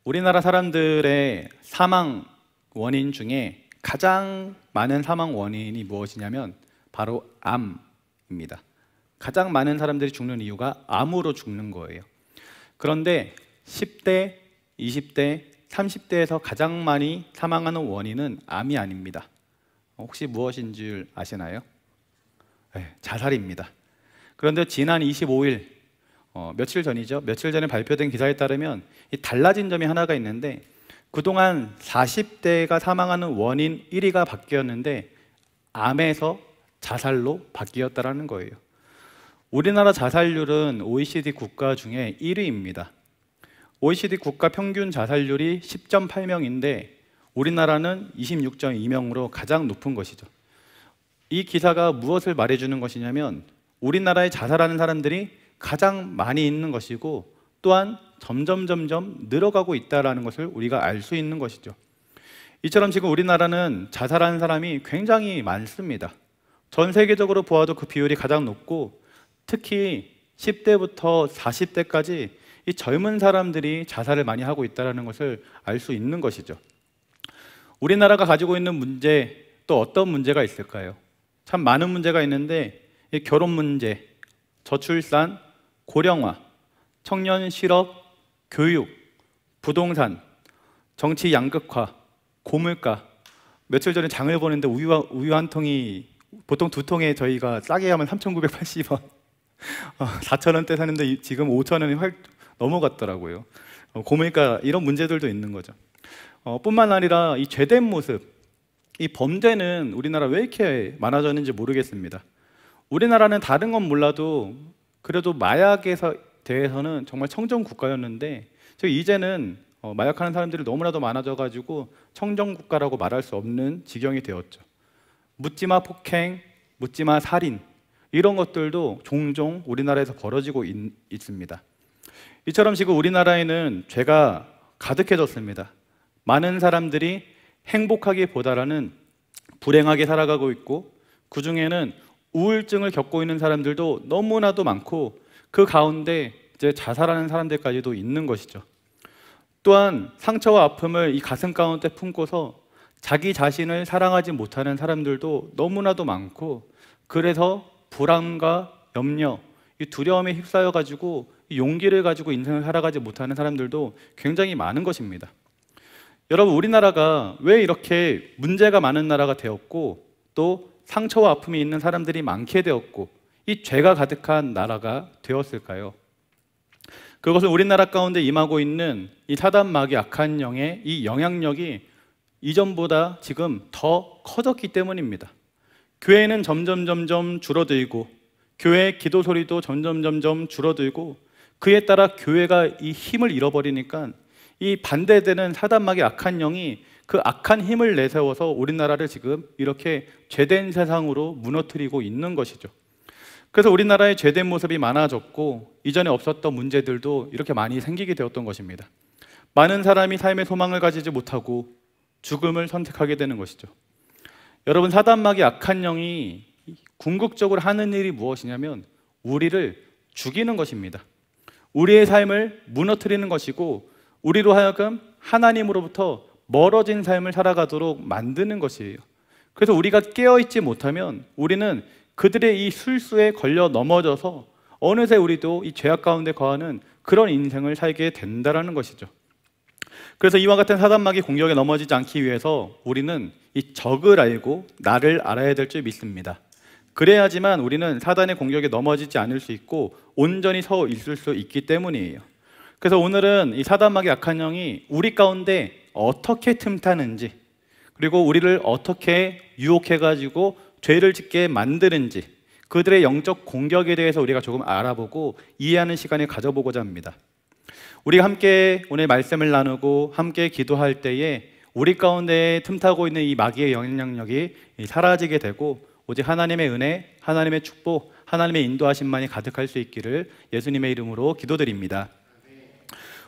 우리나라 사람들의 사망 원인 중에 가장 많은 사망 원인이 무엇이냐면 바로 암입니다. 가장 많은 사람들이 죽는 이유가 암으로 죽는 거예요. 그런데 10대, 20대, 30대에서 가장 많이 사망하는 원인은 암이 아닙니다. 혹시 무엇인 줄 아시나요? 네, 자살입니다. 그런데 지난 25일, 며칠 전이죠. 며칠 전에 발표된 기사에 따르면 달라진 점이 하나가 있는데, 그동안 40대가 사망하는 원인 1위가 바뀌었는데 암에서 자살로 바뀌었다는 거예요. 우리나라 자살률은 OECD 국가 중에 1위입니다. OECD 국가 평균 자살률이 10.8명인데 우리나라는 26.2명으로 가장 높은 것이죠. 이 기사가 무엇을 말해주는 것이냐면 우리나라에 자살하는 사람들이 가장 많이 있는 것이고, 또한 점점 늘어가고 있다는 것을 우리가 알 수 있는 것이죠. 이처럼 지금 우리나라는 자살하는 사람이 굉장히 많습니다. 전 세계적으로 보아도 그 비율이 가장 높고, 특히 10대부터 40대까지 이 젊은 사람들이 자살을 많이 하고 있다는 것을 알 수 있는 것이죠. 우리나라가 가지고 있는 문제, 또 어떤 문제가 있을까요? 참 많은 문제가 있는데, 이 결혼 문제, 저출산, 고령화, 청년 실업, 교육, 부동산, 정치 양극화, 고물가. 며칠 전에 장을 보는데 우유 한 통이 보통 2통에 저희가 싸게 하면 3,980원, 4,000원대 사는데 지금 5,000원이 확 넘어갔더라고요. 고물가, 이런 문제들도 있는 거죠. 뿐만 아니라 이 죄된 모습, 이 범죄는 우리나라 왜 이렇게 많아졌는지 모르겠습니다. 우리나라는 다른 건 몰라도 그래도 마약에 대해서는 정말 청정 국가였는데, 이제는 마약하는 사람들이 너무나도 많아져가지고 청정 국가라고 말할 수 없는 지경이 되었죠. 묻지마 폭행, 묻지마 살인, 이런 것들도 종종 우리나라에서 벌어지고 있습니다. 이처럼 지금 우리나라에는 죄가 가득해졌습니다. 많은 사람들이 행복하기보다는 불행하게 살아가고 있고, 그 중에는 우울증을 겪고 있는 사람들도 너무나도 많고, 그 가운데 이제 자살하는 사람들까지도 있는 것이죠. 또한 상처와 아픔을 이 가슴 가운데 품고서 자기 자신을 사랑하지 못하는 사람들도 너무나도 많고, 그래서 불안과 염려, 이 두려움에 휩싸여 가지고 용기를 가지고 인생을 살아가지 못하는 사람들도 굉장히 많은 것입니다. 여러분, 우리나라가 왜 이렇게 문제가 많은 나라가 되었고, 또 상처와 아픔이 있는 사람들이 많게 되었고, 이 죄가 가득한 나라가 되었을까요? 그것은 우리나라 가운데 임하고 있는 이 사단 마귀 악한 영의 이 영향력이 이전보다 지금 더 커졌기 때문입니다. 교회는 점점 줄어들고, 교회의 기도 소리도 점점 줄어들고, 그에 따라 교회가 이 힘을 잃어버리니까 이 반대되는 사단 마귀 악한 영이 그 악한 힘을 내세워서 우리나라를 지금 이렇게 죄된 세상으로 무너뜨리고 있는 것이죠. 그래서 우리나라의 죄된 모습이 많아졌고, 이전에 없었던 문제들도 이렇게 많이 생기게 되었던 것입니다. 많은 사람이 삶의 소망을 가지지 못하고 죽음을 선택하게 되는 것이죠. 여러분, 사단 마귀 악한 영이 궁극적으로 하는 일이 무엇이냐면 우리를 죽이는 것입니다. 우리의 삶을 무너뜨리는 것이고, 우리로 하여금 하나님으로부터 멀어진 삶을 살아가도록 만드는 것이에요. 그래서 우리가 깨어있지 못하면 우리는 그들의 이 술수에 걸려 넘어져서 어느새 우리도 이 죄악 가운데 거하는 그런 인생을 살게 된다는 것이죠. 그래서 이와 같은 사단마귀 공격에 넘어지지 않기 위해서 우리는 이 적을 알고 나를 알아야 될 줄 믿습니다. 그래야지만 우리는 사단의 공격에 넘어지지 않을 수 있고 온전히 서 있을 수 있기 때문이에요. 그래서 오늘은 이 사단마귀 악한 영이 우리 가운데 어떻게 틈타는지, 그리고 우리를 어떻게 유혹해가지고 죄를 짓게 만드는지, 그들의 영적 공격에 대해서 우리가 조금 알아보고 이해하는 시간을 가져보고자 합니다. 우리가 함께 오늘 말씀을 나누고 함께 기도할 때에 우리 가운데 틈타고 있는 이 마귀의 영향력이 사라지게 되고, 오직 하나님의 은혜, 하나님의 축복, 하나님의 인도하심만이 가득할 수 있기를 예수님의 이름으로 기도드립니다.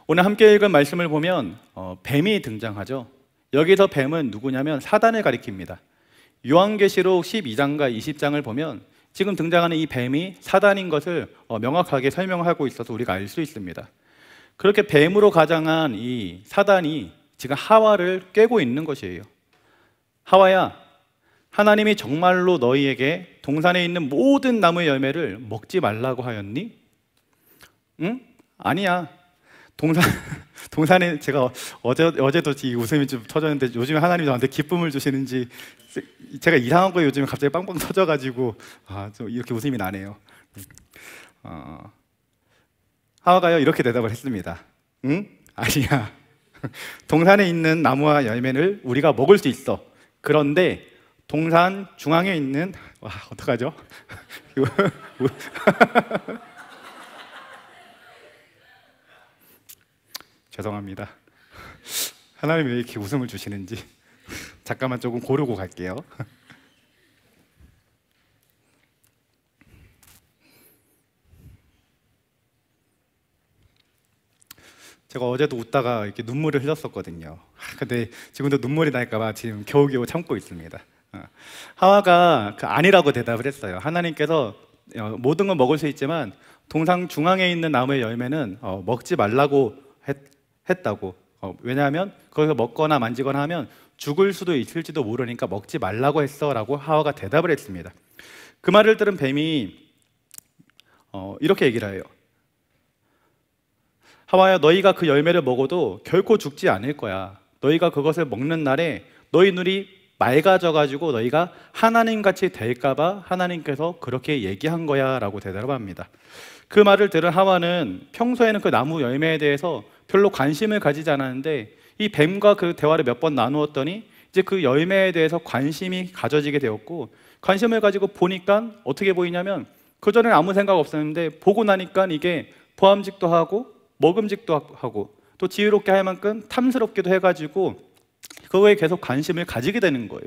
오늘 함께 읽은 말씀을 보면 뱀이 등장하죠. 여기서 뱀은 누구냐면 사단을 가리킵니다. 요한계시록 12장과 20장을 보면 지금 등장하는 이 뱀이 사단인 것을 명확하게 설명하고 있어서 우리가 알 수 있습니다. 그렇게 뱀으로 가장한 이 사단이 지금 하와를 꿰고 있는 것이에요. 하와야, 하나님이 정말로 너희에게 동산에 있는 모든 나무의 열매를 먹지 말라고 하였니? 응? 아니야. 동산에 제가 어제도 이 웃음이 좀 터졌는데 요즘에 하나님이 저한테 기쁨을 주시는지 제가 이상한 거에 요즘에 갑자기 빵빵 터져가지고 좀 이렇게 웃음이 나네요. 하와가요 이렇게 대답을 했습니다. 응? 아니야. 동산에 있는 나무와 열매를 우리가 먹을 수 있어. 그런데 동산 중앙에 있는 어떡하죠? 죄송합니다. 하나님이 왜 이렇게 웃음을 주시는지 잠깐만 조금 고르고 갈게요. 제가 어제도 웃다가 이렇게 눈물을 흘렸었거든요. 근데 지금도 눈물이 날까 봐 지금 겨우겨우 참고 있습니다. 하와가 아니라고 대답을 했어요. 하나님께서 모든 건 먹을 수 있지만 동상 중앙에 있는 나무의 열매는 먹지 말라고 했다고. 왜냐하면 거기서 먹거나 만지거나 하면 죽을 수도 있을지도 모르니까 먹지 말라고 했어 라고 하와가 대답을 했습니다. 그 말을 들은 뱀이 이렇게 얘기를 해요. 하와야, 너희가 그 열매를 먹어도 결코 죽지 않을 거야. 너희가 그것을 먹는 날에 너희 눈이 맑아져가지고 너희가 하나님같이 될까봐 하나님께서 그렇게 얘기한 거야 라고 대답을 합니다. 그 말을 들은 하와는 평소에는 그 나무 열매에 대해서 별로 관심을 가지지 않았는데 이 뱀과 그 대화를 몇 번 나누었더니 이제 그 열매에 대해서 관심이 가져지게 되었고, 관심을 가지고 보니까 어떻게 보이냐면 그전에는 아무 생각 없었는데 보고 나니까 이게 보암직도 하고 먹음직도 하고 또 지혜롭게 할 만큼 탐스럽기도 해가지고 그거에 계속 관심을 가지게 되는 거예요.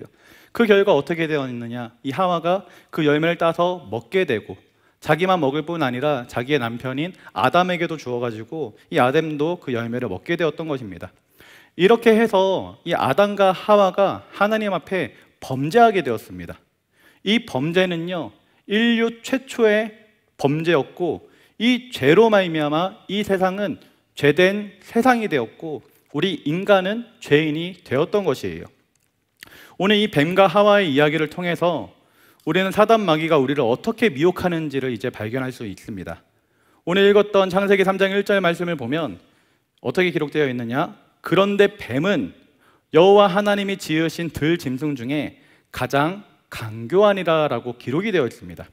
그 결과 어떻게 되었느냐, 이 하와가 그 열매를 따서 먹게 되고 자기만 먹을 뿐 아니라 자기의 남편인 아담에게도 주어가지고 이 아담도 그 열매를 먹게 되었던 것입니다. 이렇게 해서 이 아담과 하와가 하나님 앞에 범죄하게 되었습니다. 이 범죄는요 인류 최초의 범죄였고 이 죄로 말미암아 이 세상은 죄된 세상이 되었고 우리 인간은 죄인이 되었던 것이에요. 오늘 이 뱀과 하와의 이야기를 통해서 우리는 사단 마귀가 우리를 어떻게 미혹하는지를 이제 발견할 수 있습니다. 오늘 읽었던 창세기 3장 1절 말씀을 보면 어떻게 기록되어 있느냐? 그런데 뱀은 여호와 하나님이 지으신 들 짐승 중에 가장 강교하니라 라고 기록이 되어 있습니다.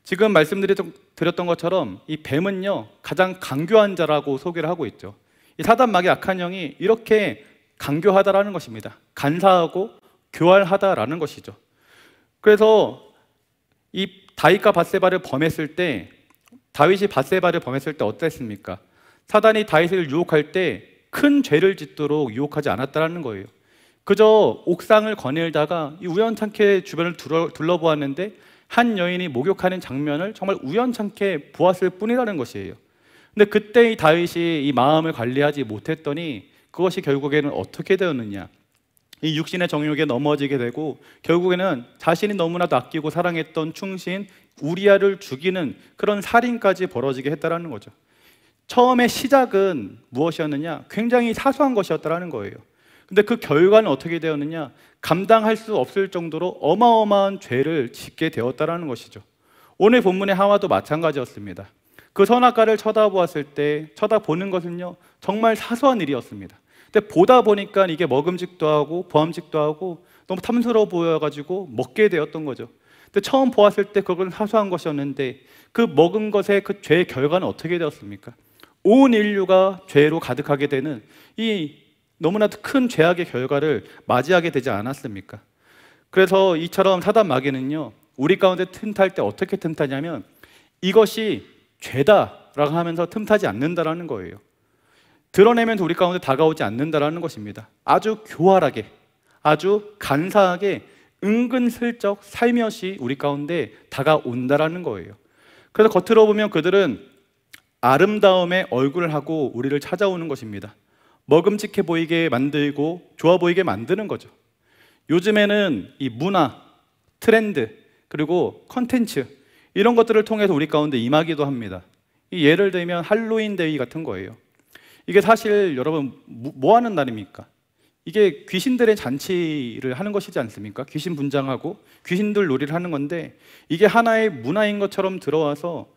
지금 말씀드렸던 것처럼 이 뱀은요 가장 강교한 자라고 소개를 하고 있죠. 이 사단 마귀 악한 영이 이렇게 강교하다라는 것입니다. 간사하고 교활하다라는 것이죠. 그래서 이 다윗과 밧세바를 범했을 때, 다윗이 밧세바를 범했을 때 어땠습니까? 사단이 다윗을 유혹할 때 큰 죄를 짓도록 유혹하지 않았다는 거예요. 그저 옥상을 거닐다가 우연찮게 주변을 둘러보았는데 한 여인이 목욕하는 장면을 정말 우연찮게 보았을 뿐이라는 것이에요. 근데 그때 이 다윗이 이 마음을 관리하지 못했더니 그것이 결국에는 어떻게 되었느냐, 이 육신의 정욕에 넘어지게 되고 결국에는 자신이 너무나도 아끼고 사랑했던 충신 우리아를 죽이는 그런 살인까지 벌어지게 했다는 거죠. 처음에 시작은 무엇이었느냐? 굉장히 사소한 것이었다는 거예요. 근데 그 결과는 어떻게 되었느냐? 감당할 수 없을 정도로 어마어마한 죄를 짓게 되었다는 것이죠. 오늘 본문의 하와도 마찬가지였습니다. 그 선악과를 쳐다보았을 때 쳐다보는 것은요 정말 사소한 일이었습니다. 근데 보다 보니까 이게 먹음직도 하고 보암직도 하고 너무 탐스러워 보여가지고 먹게 되었던 거죠. 근데 처음 보았을 때 그건 사소한 것이었는데 그 먹은 것의 그 죄의 결과는 어떻게 되었습니까? 온 인류가 죄로 가득하게 되는 이 너무나도 큰 죄악의 결과를 맞이하게 되지 않았습니까? 그래서 이처럼 사단 마귀는요 우리 가운데 틈탈 때 어떻게 틈타냐면 이것이 죄다라고 하면서 틈타지 않는다라는 거예요. 드러내면서 우리 가운데 다가오지 않는다라는 것입니다. 아주 교활하게, 아주 간사하게 은근슬쩍 살며시 우리 가운데 다가온다라는 거예요. 그래서 겉으로 보면 그들은 아름다움의 얼굴을 하고 우리를 찾아오는 것입니다. 먹음직해 보이게 만들고 좋아 보이게 만드는 거죠. 요즘에는 이 문화, 트렌드, 그리고 컨텐츠 이런 것들을 통해서 우리 가운데 임하기도 합니다. 이 예를 들면 할로윈 데이 같은 거예요. 이게 사실 여러분 뭐 하는 날입니까? 이게 귀신들의 잔치를 하는 것이지 않습니까? 귀신 분장하고 귀신들 놀이를 하는 건데, 이게 하나의 문화인 것처럼 들어와서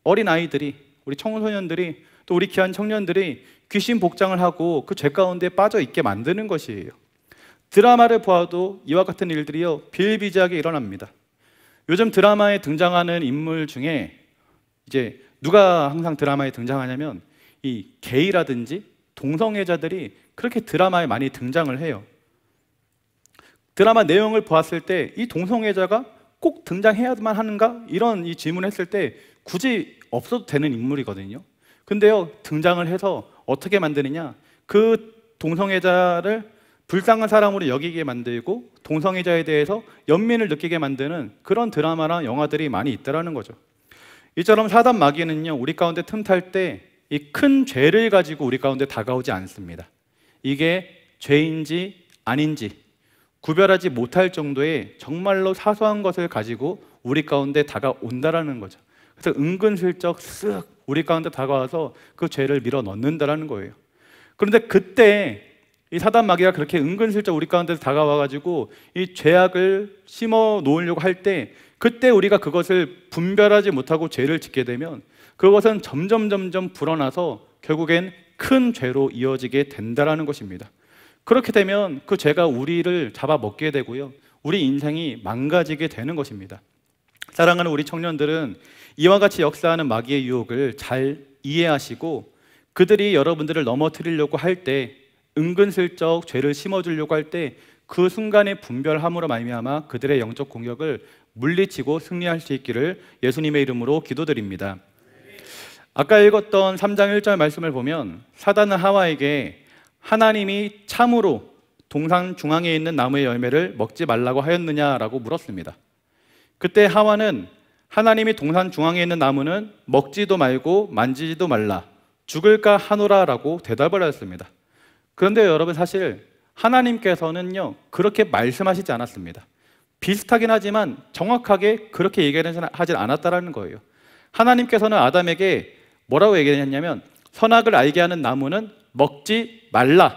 어린 아이들이, 우리 청소년들이, 또 우리 귀한 청년들이 귀신 복장을 하고 그 죄 가운데 빠져 있게 만드는 것이에요. 드라마를 보아도 이와 같은 일들이요 비일비재하게 일어납니다. 요즘 드라마에 등장하는 인물 중에 이제 누가 항상 드라마에 등장하냐면 이 게이라든지 동성애자들이 그렇게 드라마에 많이 등장을 해요. 드라마 내용을 보았을 때 이 동성애자가 꼭 등장해야만 하는가? 이런 이 질문을 했을 때 굳이 없어도 되는 인물이거든요. 근데요, 등장을 해서 어떻게 만드느냐? 그 동성애자를 불쌍한 사람으로 여기게 만들고 동성애자에 대해서 연민을 느끼게 만드는 그런 드라마나 영화들이 많이 있다라는 거죠. 이처럼 사단 마귀는요, 우리 가운데 틈탈 때 이 큰 죄를 가지고 우리 가운데 다가오지 않습니다. 이게 죄인지 아닌지 구별하지 못할 정도의 정말로 사소한 것을 가지고 우리 가운데 다가온다라는 거죠. 그래서 은근슬쩍 쓱 우리 가운데 다가와서 그 죄를 밀어 넣는다라는 거예요. 그런데 그때 이 사단 마귀가 그렇게 은근슬쩍 우리 가운데 다가와가지고 이 죄악을 심어 놓으려고 할 때, 그때 우리가 그것을 분별하지 못하고 죄를 짓게 되면 그것은 점점 불어나서 결국엔 큰 죄로 이어지게 된다라는 것입니다. 그렇게 되면 그 죄가 우리를 잡아먹게 되고요, 우리 인생이 망가지게 되는 것입니다. 사랑하는 우리 청년들은 이와 같이 역사하는 마귀의 유혹을 잘 이해하시고, 그들이 여러분들을 넘어뜨리려고 할 때, 은근슬쩍 죄를 심어주려고 할 때 그 순간의 분별함으로 말미암아 그들의 영적 공격을 물리치고 승리할 수 있기를 예수님의 이름으로 기도드립니다. 아까 읽었던 3장 1절 말씀을 보면 사단은 하와에게 하나님이 참으로 동산 중앙에 있는 나무의 열매를 먹지 말라고 하였느냐라고 물었습니다. 그때 하와는 하나님이 동산 중앙에 있는 나무는 먹지도 말고 만지지도 말라, 죽을까 하노라라고 대답을 하였습니다. 그런데 여러분, 사실 하나님께서는요 그렇게 말씀하시지 않았습니다. 비슷하긴 하지만 정확하게 그렇게 얘기하지 않았다라는 거예요. 하나님께서는 아담에게 뭐라고 얘기했냐면, 선악을 알게 하는 나무는 먹지 말라,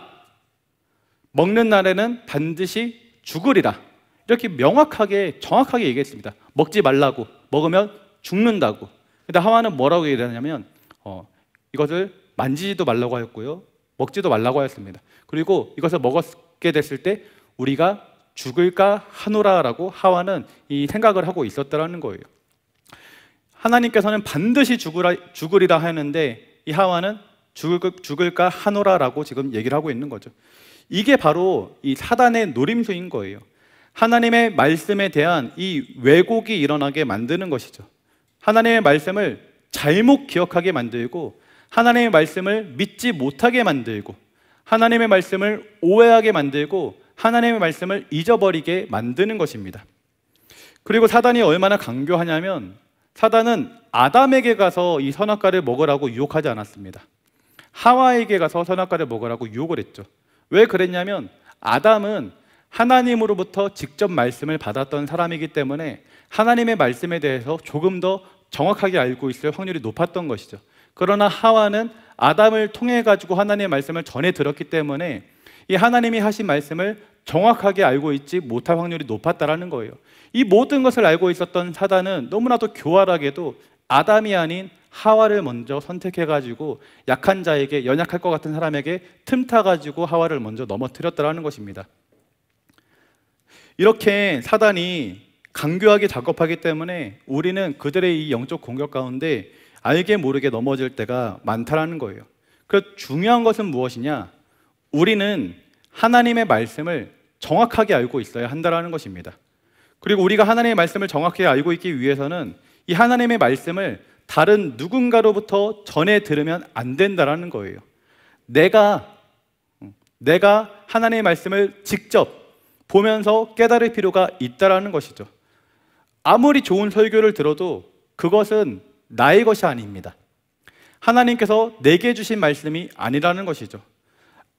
먹는 날에는 반드시 죽으리라, 이렇게 명확하게 정확하게 얘기했습니다. 먹지 말라고, 먹으면 죽는다고. 근데 하와는 뭐라고 얘기했냐면 이것을 만지지도 말라고 하였고요, 먹지도 말라고 하였습니다. 그리고 이것을 먹게 됐을 때 우리가 죽을까 하노라라고 하와는 이 생각을 하고 있었다라는 거예요. 하나님께서는 반드시 죽으리라 하는데 이 하와는 죽을까 하노라라고 지금 얘기를 하고 있는 거죠. 이게 바로 이 사단의 노림수인 거예요. 하나님의 말씀에 대한 이 왜곡이 일어나게 만드는 것이죠. 하나님의 말씀을 잘못 기억하게 만들고, 하나님의 말씀을 믿지 못하게 만들고, 하나님의 말씀을 오해하게 만들고, 하나님의 말씀을 잊어버리게 만드는 것입니다. 그리고 사단이 얼마나 강교하냐면, 사단은 아담에게 가서 이 선악과를 먹으라고 유혹하지 않았습니다. 하와에게 가서 선악과를 먹으라고 유혹을 했죠. 왜 그랬냐면, 아담은 하나님으로부터 직접 말씀을 받았던 사람이기 때문에 하나님의 말씀에 대해서 조금 더 정확하게 알고 있을 확률이 높았던 것이죠. 그러나 하와는 아담을 통해 가지고 하나님의 말씀을 전해 들었기 때문에 이 하나님이 하신 말씀을 정확하게 알고 있지 못할 확률이 높았다라는 거예요. 이 모든 것을 알고 있었던 사단은 너무나도 교활하게도 아담이 아닌 하와를 먼저 선택해 가지고 약한 자에게, 연약할 것 같은 사람에게 틈타 가지고 하와를 먼저 넘어뜨렸다라는 것입니다. 이렇게 사단이 강교하게 작업하기 때문에 우리는 그들의 이 영적 공격 가운데 알게 모르게 넘어질 때가 많다라는 거예요. 그래서 중요한 것은 무엇이냐? 우리는 하나님의 말씀을 정확하게 알고 있어야 한다는 것입니다. 그리고 우리가 하나님의 말씀을 정확히 알고 있기 위해서는 이 하나님의 말씀을 다른 누군가로부터 전해 들으면 안 된다는 거예요. 내가 하나님의 말씀을 직접 보면서 깨달을 필요가 있다는 것이죠. 아무리 좋은 설교를 들어도 그것은 나의 것이 아닙니다. 하나님께서 내게 주신 말씀이 아니라는 것이죠.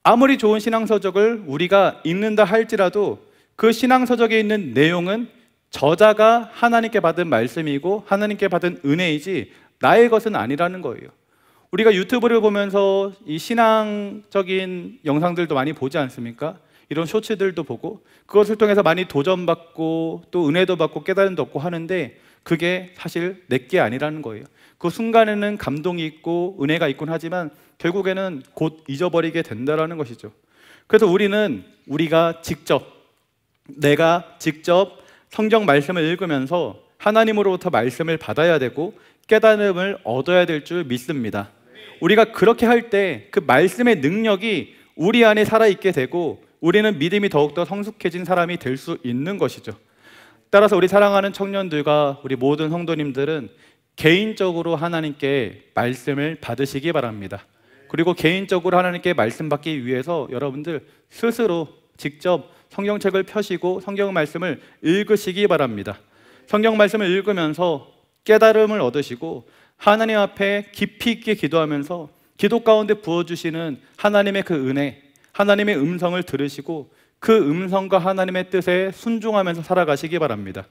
아무리 좋은 신앙서적을 우리가 읽는다 할지라도 그 신앙서적에 있는 내용은 저자가 하나님께 받은 말씀이고 하나님께 받은 은혜이지 나의 것은 아니라는 거예요. 우리가 유튜브를 보면서 이 신앙적인 영상들도 많이 보지 않습니까? 이런 쇼츠들도 보고 그것을 통해서 많이 도전받고 또 은혜도 받고 깨달음도 얻고 하는데 그게 사실 내게 아니라는 거예요. 그 순간에는 감동이 있고 은혜가 있곤 하지만 결국에는 곧 잊어버리게 된다는 것이죠. 그래서 내가 직접 성경 말씀을 읽으면서 하나님으로부터 말씀을 받아야 되고 깨달음을 얻어야 될 줄 믿습니다. 우리가 그렇게 할 때 그 말씀의 능력이 우리 안에 살아있게 되고 우리는 믿음이 더욱더 성숙해진 사람이 될 수 있는 것이죠. 따라서 우리 사랑하는 청년들과 우리 모든 성도님들은 개인적으로 하나님께 말씀을 받으시기 바랍니다. 그리고 개인적으로 하나님께 말씀 받기 위해서 여러분들 스스로 직접 성경책을 펴시고 성경 말씀을 읽으시기 바랍니다. 성경 말씀을 읽으면서 깨달음을 얻으시고 하나님 앞에 깊이 있게 기도하면서 기도 가운데 부어주시는 하나님의 그 은혜, 하나님의 음성을 들으시고 그 음성과 하나님의 뜻에 순종하면서 살아가시기 바랍니다.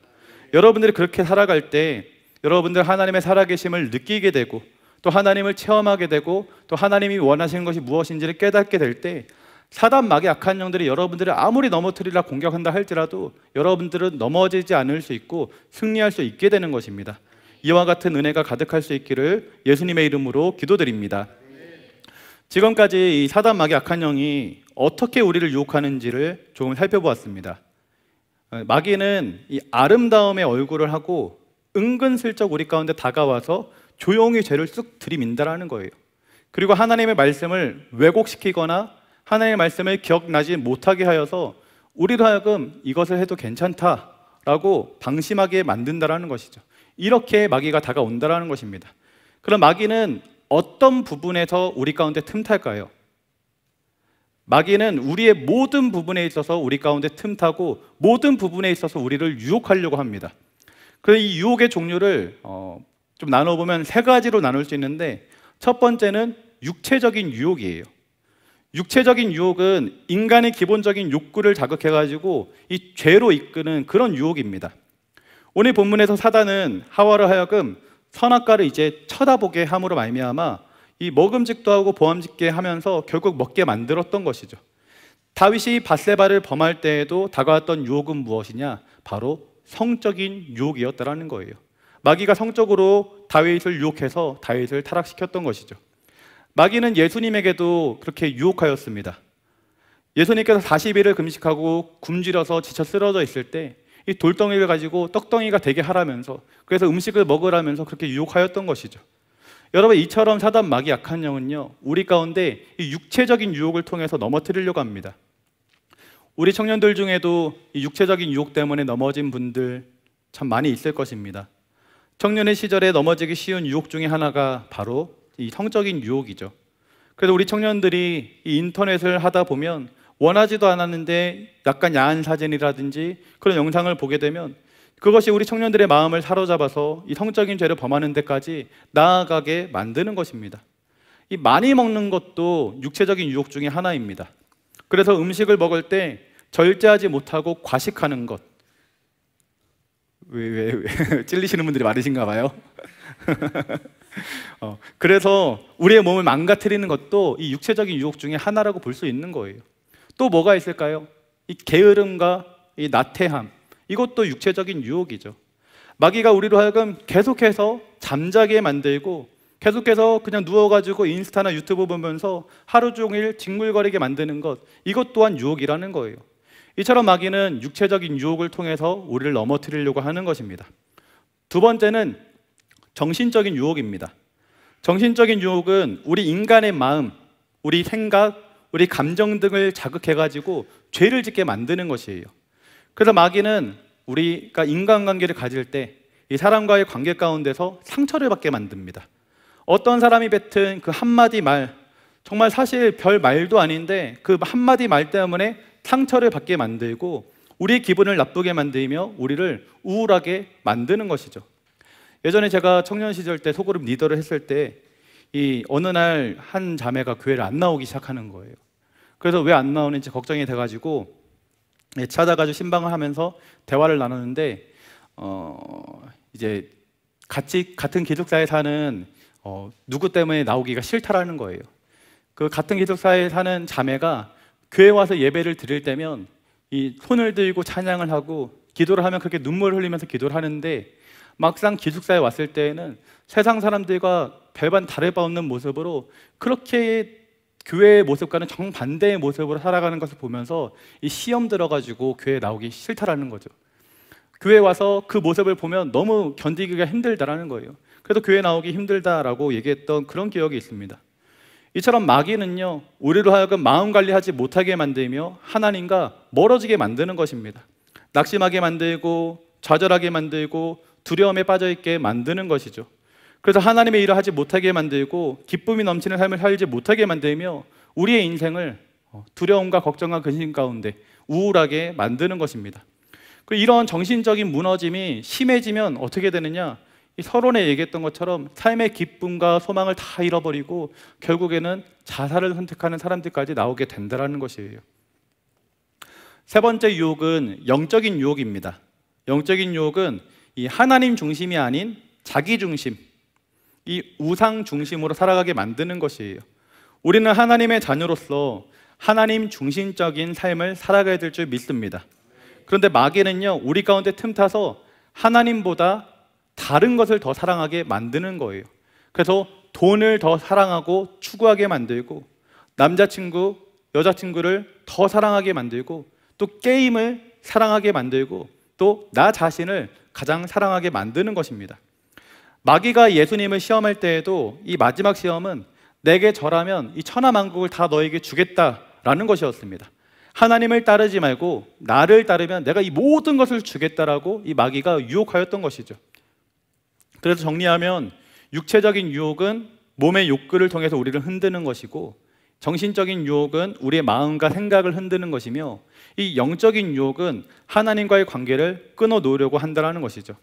여러분들이 그렇게 살아갈 때 여러분들 하나님의 살아계심을 느끼게 되고 또 하나님을 체험하게 되고 또 하나님이 원하시는 것이 무엇인지를 깨닫게 될 때 사단 마귀 악한 영들이 여러분들을 아무리 넘어뜨리라 공격한다 할지라도 여러분들은 넘어지지 않을 수 있고 승리할 수 있게 되는 것입니다. 이와 같은 은혜가 가득할 수 있기를 예수님의 이름으로 기도드립니다. 지금까지 이 사단 마귀 악한 영이 어떻게 우리를 유혹하는지를 조금 살펴보았습니다. 마귀는 이 아름다움의 얼굴을 하고 은근슬쩍 우리 가운데 다가와서 조용히 죄를 쑥 들이민다라는 거예요. 그리고 하나님의 말씀을 왜곡시키거나 하나님의 말씀을 기억나지 못하게 하여서 우리로 하여금 이것을 해도 괜찮다라고 방심하게 만든다라는 것이죠. 이렇게 마귀가 다가온다라는 것입니다. 그럼 마귀는 어떤 부분에서 우리 가운데 틈탈까요? 마귀는 우리의 모든 부분에 있어서 우리 가운데 틈타고 모든 부분에 있어서 우리를 유혹하려고 합니다. 그래서 이 유혹의 종류를 좀 나눠보면 세 가지로 나눌 수 있는데 첫 번째는 육체적인 유혹이에요. 육체적인 유혹은 인간의 기본적인 욕구를 자극해가지고 이 죄로 이끄는 그런 유혹입니다. 오늘 본문에서 사단은 하와로 하여금 선악과를 이제 쳐다보게 함으로 말미암아 이 먹음직도 하고 보암직게 하면서 결국 먹게 만들었던 것이죠. 다윗이 밧세바를 범할 때에도 다가왔던 유혹은 무엇이냐? 바로 성적인 유혹이었다라는 거예요. 마귀가 성적으로 다윗을 유혹해서 다윗을 타락시켰던 것이죠. 마귀는 예수님에게도 그렇게 유혹하였습니다. 예수님께서 40일을 금식하고 굶주려서 지쳐 쓰러져 있을 때 이 돌덩이를 가지고 떡덩이가 되게 하라면서 그래서 음식을 먹으라면서 그렇게 유혹하였던 것이죠. 여러분, 이처럼 사단 마귀 악한 영은요 우리 가운데 이 육체적인 유혹을 통해서 넘어뜨리려고 합니다. 우리 청년들 중에도 이 육체적인 유혹 때문에 넘어진 분들 참 많이 있을 것입니다. 청년의 시절에 넘어지기 쉬운 유혹 중에 하나가 바로 이 성적인 유혹이죠. 그래서 우리 청년들이 이 인터넷을 하다 보면 원하지도 않았는데 약간 야한 사진이라든지 그런 영상을 보게 되면 그것이 우리 청년들의 마음을 사로잡아서 이 성적인 죄를 범하는 데까지 나아가게 만드는 것입니다. 이 많이 먹는 것도 육체적인 유혹 중에 하나입니다. 그래서 음식을 먹을 때 절제하지 못하고 과식하는 것. 왜 찔리시는 분들이 많으신가 봐요. 그래서 우리의 몸을 망가뜨리는 것도 이 육체적인 유혹 중에 하나라고 볼 수 있는 거예요. 또 뭐가 있을까요? 이 게으름과 이 나태함, 이것도 육체적인 유혹이죠. 마귀가 우리로 하여금 계속해서 잠자게 만들고 계속해서 그냥 누워가지고 인스타나 유튜브 보면서 하루 종일 뒹굴거리게 만드는 것, 이것 또한 유혹이라는 거예요. 이처럼 마귀는 육체적인 유혹을 통해서 우리를 넘어뜨리려고 하는 것입니다. 두 번째는 정신적인 유혹입니다. 정신적인 유혹은 우리 인간의 마음, 우리 생각, 우리 감정 등을 자극해가지고 죄를 짓게 만드는 것이에요. 그래서 마귀는 우리가 인간관계를 가질 때 이 사람과의 관계 가운데서 상처를 받게 만듭니다. 어떤 사람이 뱉은 그 한마디 말, 정말 사실 별 말도 아닌데 그 한마디 말 때문에 상처를 받게 만들고 우리의 기분을 나쁘게 만들며 우리를 우울하게 만드는 것이죠. 예전에 제가 청년 시절 때 소그룹 리더를 했을 때 이 어느 날 한 자매가 교회를 안 나오기 시작하는 거예요. 그래서 왜 안 나오는지 걱정이 돼가지고 찾아가지고 신방을 하면서 대화를 나누는데 이제 같은 기숙사에 사는 누구 때문에 나오기가 싫다라는 거예요. 그 같은 기숙사에 사는 자매가 교회 와서 예배를 드릴 때면 이 손을 들고 찬양을 하고 기도를 하면 그렇게 눈물을 흘리면서 기도를 하는데, 막상 기숙사에 왔을 때에는 세상 사람들과 별반 다를 바 없는 모습으로 그렇게 교회의 모습과는 정반대의 모습으로 살아가는 것을 보면서 이 시험 들어가지고 교회에 나오기 싫다라는 거죠. 교회에 와서 그 모습을 보면 너무 견디기가 힘들다라는 거예요. 그래서 교회 나오기 힘들다라고 얘기했던 그런 기억이 있습니다. 이처럼 마귀는요, 우리로 하여금 마음 관리하지 못하게 만들며 하나님과 멀어지게 만드는 것입니다. 낙심하게 만들고 좌절하게 만들고 두려움에 빠져있게 만드는 것이죠. 그래서 하나님의 일을 하지 못하게 만들고 기쁨이 넘치는 삶을 살지 못하게 만들며 우리의 인생을 두려움과 걱정과 근심 가운데 우울하게 만드는 것입니다. 그리고 이런 정신적인 무너짐이 심해지면 어떻게 되느냐, 이 서론에 얘기했던 것처럼 삶의 기쁨과 소망을 다 잃어버리고 결국에는 자살을 선택하는 사람들까지 나오게 된다는 것이에요. 세 번째 유혹은 영적인 유혹입니다. 영적인 유혹은 이 하나님 중심이 아닌 자기 중심, 이 우상 중심으로 살아가게 만드는 것이에요. 우리는 하나님의 자녀로서 하나님 중심적인 삶을 살아가야 될 줄 믿습니다. 그런데 마귀는요, 우리 가운데 틈타서 하나님보다 다른 것을 더 사랑하게 만드는 거예요. 그래서 돈을 더 사랑하고 추구하게 만들고, 남자친구, 여자친구를 더 사랑하게 만들고, 또 게임을 사랑하게 만들고, 또 나 자신을 가장 사랑하게 만드는 것입니다. 마귀가 예수님을 시험할 때에도 이 마지막 시험은 내게 절하면 이 천하만국을 다 너에게 주겠다라는 것이었습니다. 하나님을 따르지 말고 나를 따르면 내가 이 모든 것을 주겠다라고 이 마귀가 유혹하였던 것이죠. 그래서 정리하면 육체적인 유혹은 몸의 욕구를 통해서 우리를 흔드는 것이고, 정신적인 유혹은 우리의 마음과 생각을 흔드는 것이며, 이 영적인 유혹은 하나님과의 관계를 끊어놓으려고 한다는 것이죠.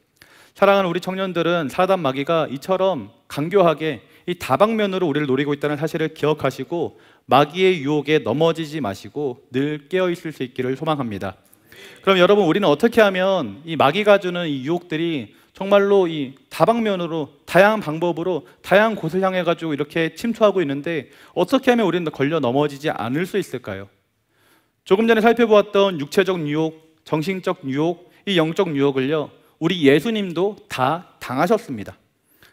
사랑하는 우리 청년들은 사단 마귀가 이처럼 강교하게 이 다방면으로 우리를 노리고 있다는 사실을 기억하시고 마귀의 유혹에 넘어지지 마시고 늘 깨어있을 수 있기를 소망합니다. 그럼 여러분, 우리는 어떻게 하면 이 마귀가 주는 이 유혹들이 정말로 이 다방면으로 다양한 방법으로 다양한 곳을 향해 가지고 이렇게 침투하고 있는데 어떻게 하면 우리는 걸려 넘어지지 않을 수 있을까요? 조금 전에 살펴보았던 육체적 유혹, 정신적 유혹, 이 영적 유혹을요, 우리 예수님도 다 당하셨습니다.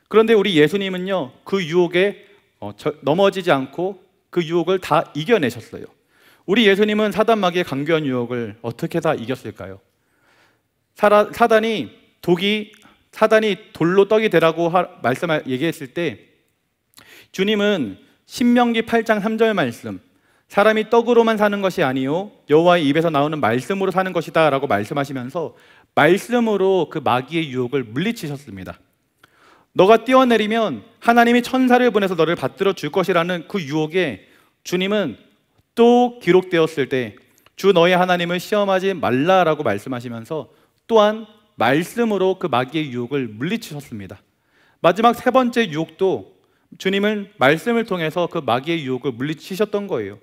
그런데 우리 예수님은요, 그 유혹에 넘어지지 않고 그 유혹을 다 이겨내셨어요. 우리 예수님은 사단 마귀의 강교한 유혹을 어떻게 다 이겼을까요? 사단이 돌로 떡이 되라고 얘기했을 때 주님은 신명기 8장 3절 말씀, 사람이 떡으로만 사는 것이 아니요 여호와의 입에서 나오는 말씀으로 사는 것이다 라고 말씀하시면서 말씀으로 그 마귀의 유혹을 물리치셨습니다. 너가 뛰어내리면 하나님이 천사를 보내서 너를 받들어 줄 것이라는 그 유혹에 주님은 또 기록되었을 때 주 너의 하나님을 시험하지 말라라고 말씀하시면서 또한 말씀으로 그 마귀의 유혹을 물리치셨습니다. 마지막 세 번째 유혹도 주님은 말씀을 통해서 그 마귀의 유혹을 물리치셨던 거예요.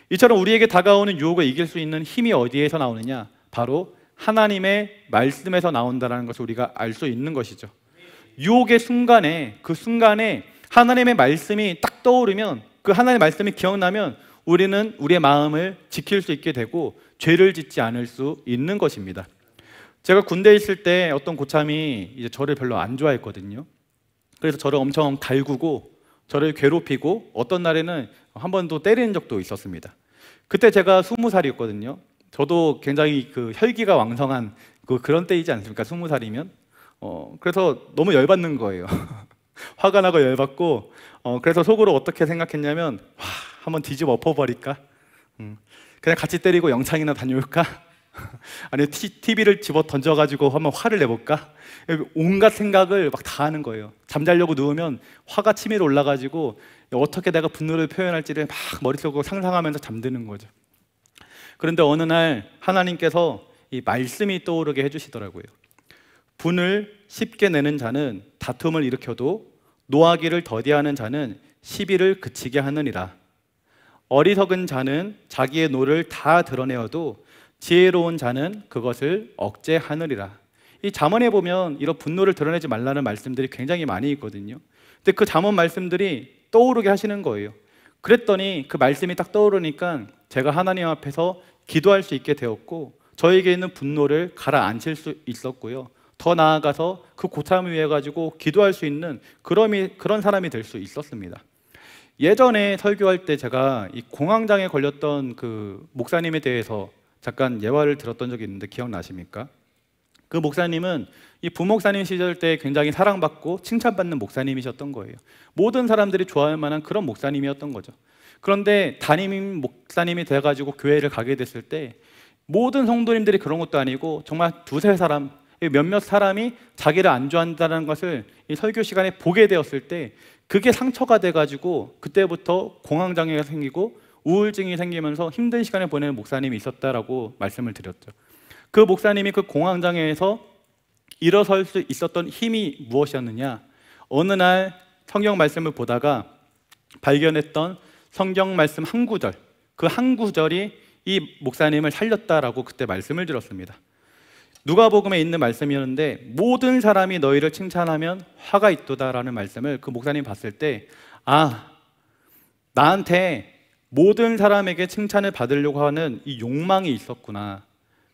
이처럼 우리에게 다가오는 유혹을 이길 수 있는 힘이 어디에서 나오느냐? 바로 하나님의 말씀에서 나온다는 것을 우리가 알 수 있는 것이죠. 유혹의 순간에, 그 순간에 하나님의 말씀이 딱 떠오르면, 그 하나님의 말씀이 기억나면 우리는 우리의 마음을 지킬 수 있게 되고 죄를 짓지 않을 수 있는 것입니다. 제가 군대에 있을 때 어떤 고참이 이제 저를 별로 안 좋아했거든요. 그래서 저를 엄청 갈구고 저를 괴롭히고 어떤 날에는 한 번도 때리는 적도 있었습니다. 그때 제가 20살이었거든요. 저도 굉장히 그 혈기가 왕성한 그런 때이지 않습니까? 20살이면. 그래서 너무 열받는 거예요. 화가 나고 열받고, 그래서 속으로 어떻게 생각했냐면, 한번 뒤집어 엎어버릴까? 그냥 같이 때리고 영창이나 다녀올까? 아니 TV를 집어 던져가지고 한번 화를 내볼까? 온갖 생각을 막 다 하는 거예요. 잠자려고 누우면 화가 치밀어 올라가지고 어떻게 내가 분노를 표현할지를 막 머릿속으로 상상하면서 잠드는 거죠. 그런데 어느 날 하나님께서 이 말씀이 떠오르게 해주시더라고요. 분을 쉽게 내는 자는 다툼을 일으켜도 노하기를 더디하는 자는 시비를 그치게 하느니라. 어리석은 자는 자기의 노를 다 드러내어도 지혜로운 자는 그것을 억제하느니라. 이 잠언에 보면 이런 분노를 드러내지 말라는 말씀들이 굉장히 많이 있거든요. 근데 그 잠언 말씀들이 떠오르게 하시는 거예요. 그랬더니 그 말씀이 딱 떠오르니까 제가 하나님 앞에서 기도할 수 있게 되었고, 저에게 있는 분노를 가라앉힐 수 있었고요. 더 나아가서 그 고참을 위해 가지고 기도할 수 있는 그런 사람이 될 수 있었습니다. 예전에 설교할 때 제가 이 공황장애 걸렸던 그 목사님에 대해서 잠깐 예화를 들었던 적이 있는데 기억나십니까? 그 목사님은 이 부목사님 시절 때 굉장히 사랑받고 칭찬받는 목사님이셨던 거예요. 모든 사람들이 좋아할 만한 그런 목사님이었던 거죠. 그런데 담임 목사님이 돼가지고 교회를 가게 됐을 때 모든 성도님들이 그런 것도 아니고 정말 두세 사람, 몇몇 사람이 자기를 안 좋아한다는 것을 이 설교 시간에 보게 되었을 때 그게 상처가 돼가지고 그때부터 공황장애가 생기고 우울증이 생기면서 힘든 시간을 보내는 목사님이 있었다라고 말씀을 드렸죠. 그 목사님이 그 공황장애에서 일어설 수 있었던 힘이 무엇이었느냐? 어느 날 성경 말씀을 보다가 발견했던 성경 말씀 한 구절, 그 한 구절이 이 목사님을 살렸다라고 그때 말씀을 드렸습니다. 누가복음에 있는 말씀이었는데 모든 사람이 너희를 칭찬하면 화가 있도다라는 말씀을 그 목사님이 봤을 때, 아, 나한테 모든 사람에게 칭찬을 받으려고 하는 이 욕망이 있었구나.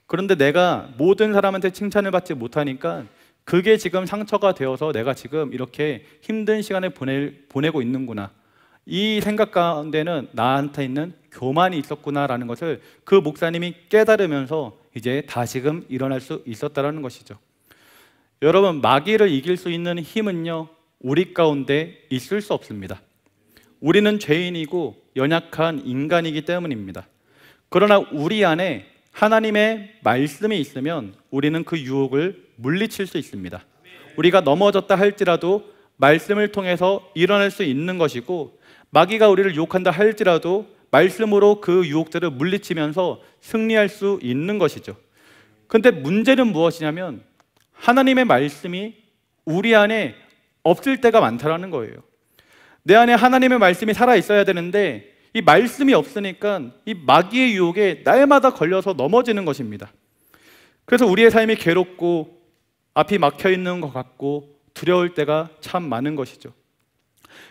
그런데 내가 모든 사람한테 칭찬을 받지 못하니까 그게 지금 상처가 되어서 내가 지금 이렇게 힘든 시간을 보내고 있는구나. 이 생각 가운데는 나한테 있는 교만이 있었구나라는 것을 그 목사님이 깨달으면서 이제 다시금 일어날 수 있었다는 것이죠. 여러분, 마귀를 이길 수 있는 힘은요, 우리 가운데 있을 수 없습니다. 우리는 죄인이고 연약한 인간이기 때문입니다. 그러나 우리 안에 하나님의 말씀이 있으면 우리는 그 유혹을 물리칠 수 있습니다. 우리가 넘어졌다 할지라도 말씀을 통해서 일어날 수 있는 것이고, 마귀가 우리를 유혹한다 할지라도 말씀으로 그 유혹들을 물리치면서 승리할 수 있는 것이죠. 그런데 문제는 무엇이냐면 하나님의 말씀이 우리 안에 없을 때가 많다라는 거예요. 내 안에 하나님의 말씀이 살아 있어야 되는데 이 말씀이 없으니까 이 마귀의 유혹에 날마다 걸려서 넘어지는 것입니다. 그래서 우리의 삶이 괴롭고 앞이 막혀 있는 것 같고 두려울 때가 참 많은 것이죠.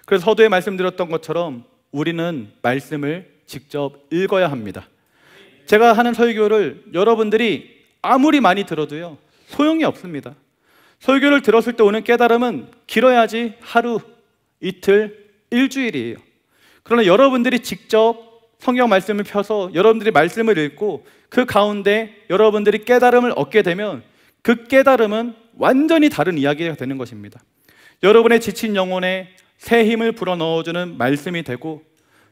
그래서 서두에 말씀드렸던 것처럼 우리는 말씀을 직접 읽어야 합니다. 제가 하는 설교를 여러분들이 아무리 많이 들어도요, 소용이 없습니다. 설교를 들었을 때 오는 깨달음은 길어야지 하루, 이틀, 일주일이에요. 그러나 여러분들이 직접 성경 말씀을 펴서 여러분들이 말씀을 읽고 그 가운데 여러분들이 깨달음을 얻게 되면 그 깨달음은 완전히 다른 이야기가 되는 것입니다. 여러분의 지친 영혼에 새 힘을 불어넣어주는 말씀이 되고,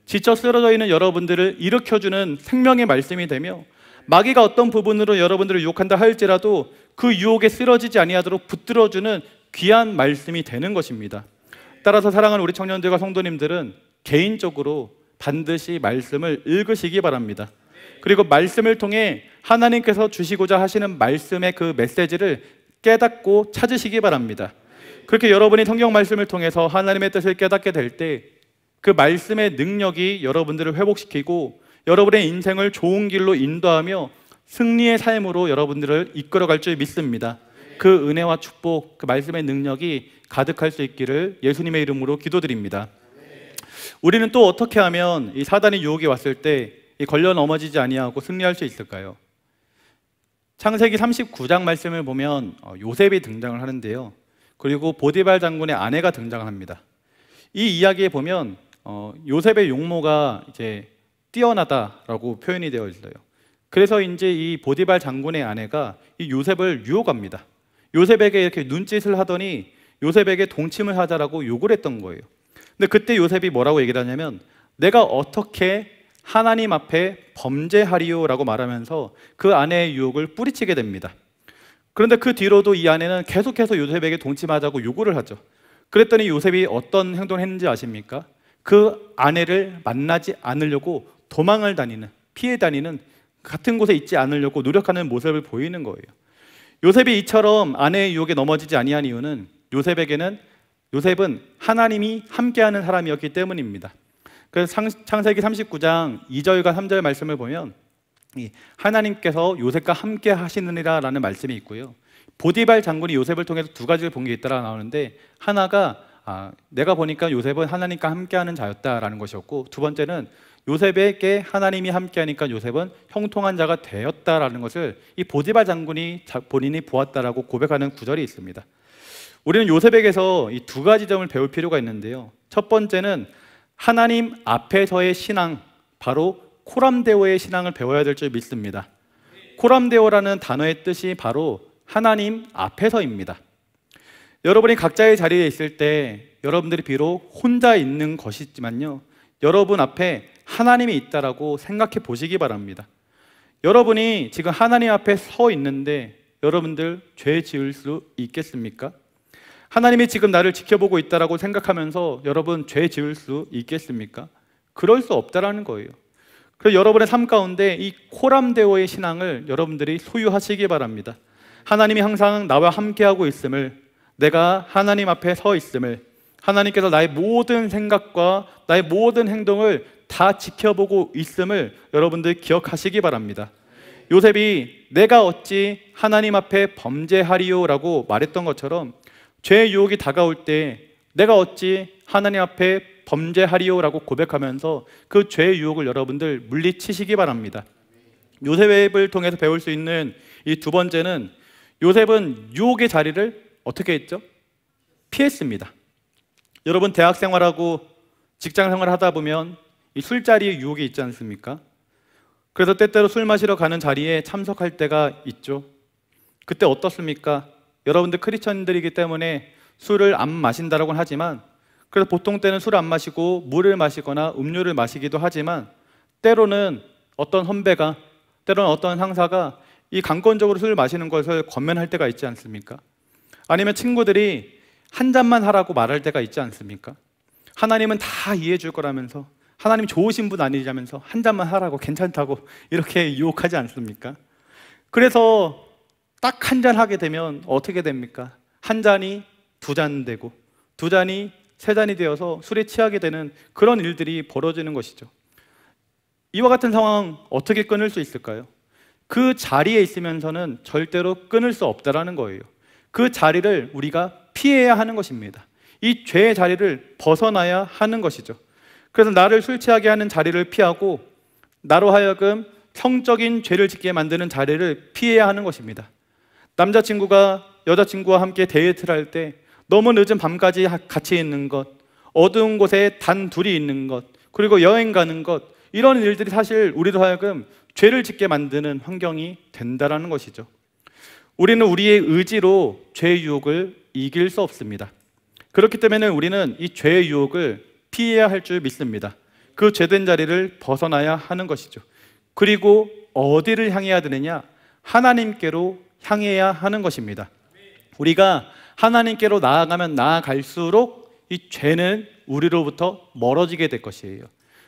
지쳐 쓰러져 있는 여러분들을 일으켜주는 생명의 말씀이 되며, 마귀가 어떤 부분으로 여러분들을 유혹한다 할지라도 그 유혹에 쓰러지지 아니하도록 붙들어주는 귀한 말씀이 되는 것입니다. 따라서 사랑하는 우리 청년들과 성도님들은 개인적으로 반드시 말씀을 읽으시기 바랍니다. 그리고 말씀을 통해 하나님께서 주시고자 하시는 말씀의 그 메시지를 깨닫고 찾으시기 바랍니다. 그렇게 여러분이 성경 말씀을 통해서 하나님의 뜻을 깨닫게 될 때 그 말씀의 능력이 여러분들을 회복시키고 여러분의 인생을 좋은 길로 인도하며 승리의 삶으로 여러분들을 이끌어갈 줄 믿습니다. 그 은혜와 축복, 그 말씀의 능력이 가득할 수 있기를 예수님의 이름으로 기도드립니다. 우리는 또 어떻게 하면 이 사단의 유혹이 왔을 때 걸려 넘어지지 아니하고 승리할 수 있을까요? 창세기 39장 말씀을 보면 요셉이 등장을 하는데요. 그리고 보디발 장군의 아내가 등장을 합니다. 이 이야기에 보면 요셉의 용모가 이제 뛰어나다라고 표현이 되어 있어요. 그래서 이제 이 보디발 장군의 아내가 이 요셉을 유혹합니다. 요셉에게 이렇게 눈짓을 하더니 요셉에게 동침을 하자라고 요구를 했던 거예요. 근데 그때 요셉이 뭐라고 얘기를 하냐면, 내가 어떻게 하나님 앞에 범죄하리요라고 말하면서 그 아내의 유혹을 뿌리치게 됩니다. 그런데 그 뒤로도 이 아내는 계속해서 요셉에게 동침하자고 요구를 하죠. 그랬더니 요셉이 어떤 행동을 했는지 아십니까? 그 아내를 만나지 않으려고 도망을 다니는, 피해 다니는, 같은 곳에 있지 않으려고 노력하는 모습을 보이는 거예요. 요셉이 이처럼 아내의 유혹에 넘어지지 아니한 이유는 요셉은 하나님이 함께하는 사람이었기 때문입니다. 그래서 창세기 39장 2절과 3절 말씀을 보면 하나님께서 요셉과 함께 하시느니라 라는 말씀이 있고요. 보디발 장군이 요셉을 통해서 두 가지를 본 게 있다라 나오는데, 하나가 내가 보니까 요셉은 하나님과 함께하는 자였다라는 것이었고, 두 번째는 요셉에게 하나님이 함께하니까 요셉은 형통한 자가 되었다라는 것을 이 보디발 장군이 본인이 보았다라고 고백하는 구절이 있습니다. 우리는 요셉에게서 이 두 가지 점을 배울 필요가 있는데요. 첫 번째는 하나님 앞에서의 신앙, 바로 코람데오의 신앙을 배워야 될 줄 믿습니다. 코람데오라는 단어의 뜻이 바로 하나님 앞에서입니다. 여러분이 각자의 자리에 있을 때 여러분들이 비록 혼자 있는 것이지만요, 여러분 앞에 하나님이 있다라고 생각해 보시기 바랍니다. 여러분이 지금 하나님 앞에 서 있는데 여러분들 죄 지을 수 있겠습니까? 하나님이 지금 나를 지켜보고 있다라고 생각하면서 여러분 죄 지을 수 있겠습니까? 그럴 수 없다라는 거예요. 그래서 여러분의 삶 가운데 이 코람데오의 신앙을 여러분들이 소유하시기 바랍니다. 하나님이 항상 나와 함께하고 있음을, 내가 하나님 앞에 서 있음을, 하나님께서 나의 모든 생각과 나의 모든 행동을 다 지켜보고 있음을 여러분들 기억하시기 바랍니다. 요셉이 내가 어찌 하나님 앞에 범죄하리요 라고 말했던 것처럼, 죄의 유혹이 다가올 때 내가 어찌 하나님 앞에 범죄하리요 라고 고백하면서 그 죄의 유혹을 여러분들 물리치시기 바랍니다. 요셉을 통해서 배울 수 있는 이 두 번째는, 요셉은 유혹의 자리를 어떻게 했죠? 피했습니다. 여러분 대학 생활하고 직장 생활을 하다 보면 이 술자리에 유혹이 있지 않습니까? 그래서 때때로 술 마시러 가는 자리에 참석할 때가 있죠. 그때 어떻습니까? 여러분들 크리스천들이기 때문에 술을 안 마신다라고는 하지만, 그래서 보통 때는 술을 안 마시고 물을 마시거나 음료를 마시기도 하지만, 때로는 어떤 선배가, 때로는 어떤 상사가 이 강권적으로 술을 마시는 것을 권면할 때가 있지 않습니까? 아니면 친구들이 한 잔만 하라고 말할 때가 있지 않습니까? 하나님은 다 이해해 줄 거라면서, 하나님 좋으신 분 아니냐면서 한 잔만 하라고, 괜찮다고 이렇게 유혹하지 않습니까? 그래서 딱 한 잔 하게 되면 어떻게 됩니까? 한 잔이 두 잔 되고, 두 잔이 세 잔이 되어서 술에 취하게 되는 그런 일들이 벌어지는 것이죠. 이와 같은 상황 어떻게 끊을 수 있을까요? 그 자리에 있으면서는 절대로 끊을 수 없다라는 거예요. 그 자리를 우리가 피해야 하는 것입니다. 이 죄의 자리를 벗어나야 하는 것이죠. 그래서 나를 술 취하게 하는 자리를 피하고, 나로 하여금 성적인 죄를 짓게 만드는 자리를 피해야 하는 것입니다. 남자친구가 여자친구와 함께 데이트를 할 때 너무 늦은 밤까지 같이 있는 것, 어두운 곳에 단 둘이 있는 것, 그리고 여행 가는 것, 이런 일들이 사실 우리로 하여금 죄를 짓게 만드는 환경이 된다는 것이죠. 우리는 우리의 의지로 죄의 유혹을 이길 수 없습니다. 그렇기 때문에 우리는 이 죄의 유혹을 피해야 할 줄 믿습니다. 그 죄된 자리를 벗어나야 하는 것이죠. 그리고 어디를 향해야 되느냐? 하나님께로 향해야 하는 것입니다. 우리가 하나님께로 나아가면 나아갈수록 이 죄는 우리로부터 멀어지게 될 것이에요.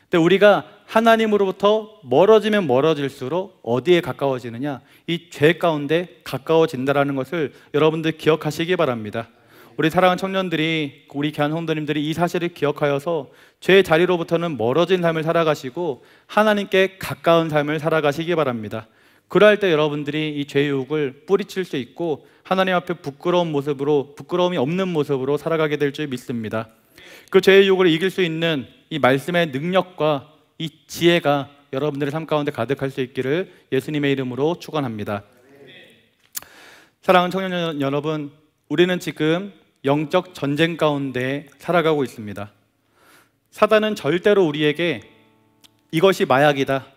근데 우리가 하나님으로부터 멀어지면 멀어질수록 어디에 가까워지느냐? 이 죄 가운데 가까워진다는 것을 여러분들 기억하시기 바랍니다. 우리 사랑하는 청년들이, 우리 귀한 성도님들이 이 사실을 기억하여서 죄의 자리로부터는 멀어진 삶을 살아가시고 하나님께 가까운 삶을 살아가시기 바랍니다. 그럴 때 여러분들이 이 죄의 유혹을 뿌리칠 수 있고 하나님 앞에 부끄러움이 없는 모습으로 살아가게 될 줄 믿습니다. 그 죄의 유혹을 이길 수 있는 이 말씀의 능력과 이 지혜가 여러분들의 삶 가운데 가득할 수 있기를 예수님의 이름으로 축원합니다. 사랑하는 청년 여러분, 우리는 지금 영적 전쟁 가운데 살아가고 있습니다. 사단은 절대로 우리에게 이것이 마약이다,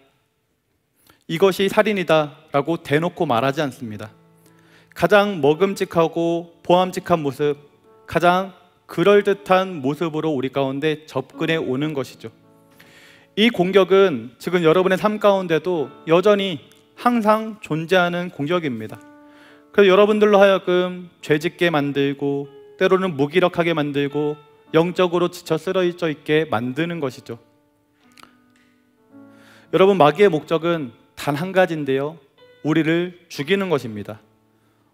이것이 살인이다 라고 대놓고 말하지 않습니다. 가장 먹음직하고 보암직한 모습, 가장 그럴듯한 모습으로 우리 가운데 접근해 오는 것이죠. 이 공격은 지금 여러분의 삶 가운데도 여전히 항상 존재하는 공격입니다. 그래서 여러분들로 하여금 죄짓게 만들고, 때로는 무기력하게 만들고, 영적으로 지쳐 쓰러져 있게 만드는 것이죠. 여러분, 마귀의 목적은 단 한 가지인데요, 우리를 죽이는 것입니다.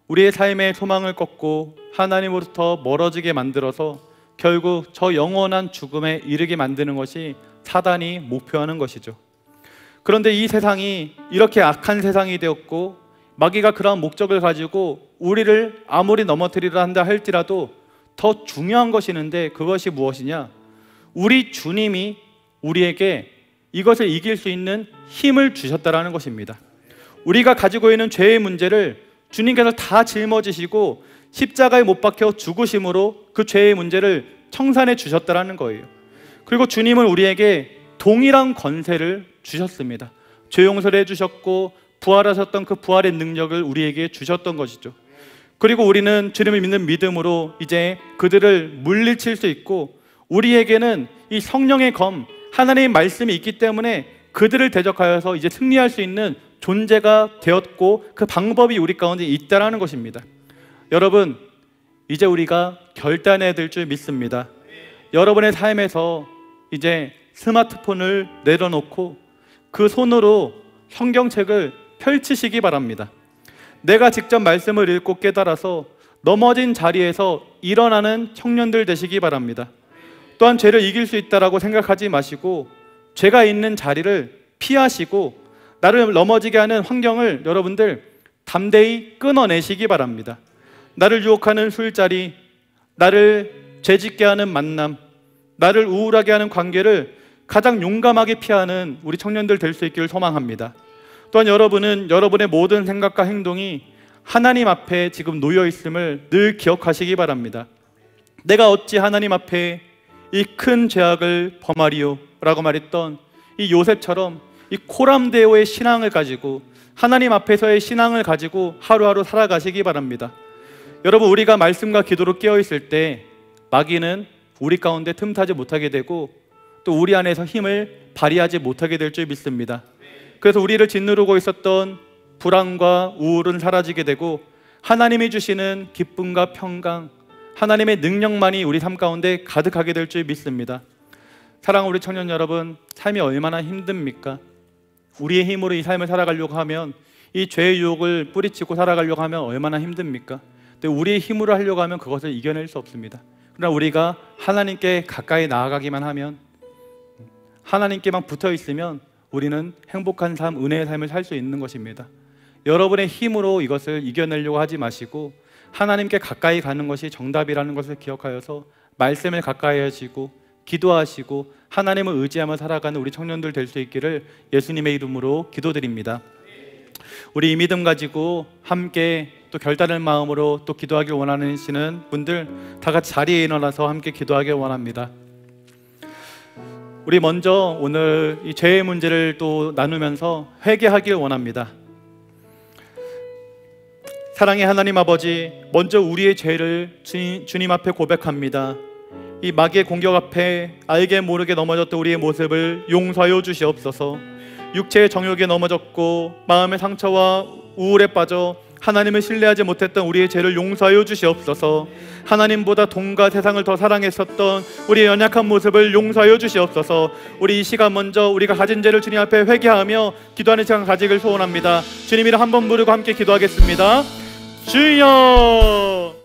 우리의 삶의 소망을 꺾고 하나님으로부터 멀어지게 만들어서 결국 저 영원한 죽음에 이르게 만드는 것이 사단이 목표하는 것이죠. 그런데 이 세상이 이렇게 악한 세상이 되었고, 마귀가 그러한 목적을 가지고 우리를 아무리 넘어뜨리려 한다 할지라도 더 중요한 것이 있는데 그것이 무엇이냐? 우리 주님이 우리에게 이것을 이길 수 있는 힘을 주셨다라는 것입니다. 우리가 가지고 있는 죄의 문제를 주님께서 다 짊어지시고 십자가에 못 박혀 죽으심으로 그 죄의 문제를 청산해 주셨다라는 거예요. 그리고 주님은 우리에게 동일한 권세를 주셨습니다. 죄 용서를 해주셨고 부활하셨던 그 부활의 능력을 우리에게 주셨던 것이죠. 그리고 우리는 주님을 믿는 믿음으로 이제 그들을 물리칠 수 있고, 우리에게는 이 성령의 검, 하나님의 말씀이 있기 때문에 그들을 대적하여서 이제 승리할 수 있는 존재가 되었고, 그 방법이 우리 가운데 있다라는 것입니다. 여러분, 이제 우리가 결단해야 될 줄 믿습니다. 여러분의 삶에서 이제 스마트폰을 내려놓고 그 손으로 성경책을 펼치시기 바랍니다. 내가 직접 말씀을 읽고 깨달아서 넘어진 자리에서 일어나는 청년들 되시기 바랍니다. 또한 죄를 이길 수 있다라고 생각하지 마시고 죄가 있는 자리를 피하시고 나를 넘어지게 하는 환경을 여러분들 담대히 끊어내시기 바랍니다. 나를 유혹하는 술자리, 나를 죄짓게 하는 만남, 나를 우울하게 하는 관계를 가장 용감하게 피하는 우리 청년들 될 수 있기를 소망합니다. 또한 여러분은 여러분의 모든 생각과 행동이 하나님 앞에 지금 놓여 있음을 늘 기억하시기 바랍니다. 내가 어찌 하나님 앞에 이 큰 죄악을 범하리요 라고 말했던 이 요셉처럼 이 코람데오의 신앙을 가지고, 하나님 앞에서의 신앙을 가지고 하루하루 살아가시기 바랍니다. 여러분, 우리가 말씀과 기도로 깨어있을 때 마귀는 우리 가운데 틈타지 못하게 되고 또 우리 안에서 힘을 발휘하지 못하게 될 줄 믿습니다. 그래서 우리를 짓누르고 있었던 불안과 우울은 사라지게 되고 하나님이 주시는 기쁨과 평강, 하나님의 능력만이 우리 삶 가운데 가득하게 될 줄 믿습니다. 사랑하는 우리 청년 여러분, 삶이 얼마나 힘듭니까? 우리의 힘으로 이 삶을 살아가려고 하면, 이 죄의 유혹을 뿌리치고 살아가려고 하면 얼마나 힘듭니까? 근데 우리의 힘으로 하려고 하면 그것을 이겨낼 수 없습니다. 그러나 우리가 하나님께 가까이 나아가기만 하면, 하나님께만 붙어 있으면 우리는 행복한 삶, 은혜의 삶을 살 수 있는 것입니다. 여러분의 힘으로 이것을 이겨내려고 하지 마시고 하나님께 가까이 가는 것이 정답이라는 것을 기억하여서 말씀을 가까이 하시고 기도하시고 하나님을 의지하며 살아가는 우리 청년들 될 수 있기를 예수님의 이름으로 기도드립니다. 우리 이 믿음 가지고 함께 또 결단의 마음으로 또 기도하길 원하시는 분들 다 같이 자리에 일어나서 함께 기도하길 원합니다. 우리 먼저 오늘 이 죄의 문제를 또 나누면서 회개하길 원합니다. 사랑의 하나님 아버지, 먼저 우리의 죄를 주님 앞에 고백합니다. 이 마귀의 공격 앞에 알게 모르게 넘어졌던 우리의 모습을 용서하여 주시옵소서. 육체의 정욕에 넘어졌고 마음의 상처와 우울에 빠져 하나님을 신뢰하지 못했던 우리의 죄를 용서하여 주시옵소서. 하나님보다 돈과 세상을 더 사랑했었던 우리의 연약한 모습을 용서하여 주시옵소서. 우리 이 시간 먼저 우리가 가진 죄를 주님 앞에 회개하며 기도하는 시간 가지길 소원합니다. 주님 이름 한번 부르고 함께 기도하겠습니다. 주여!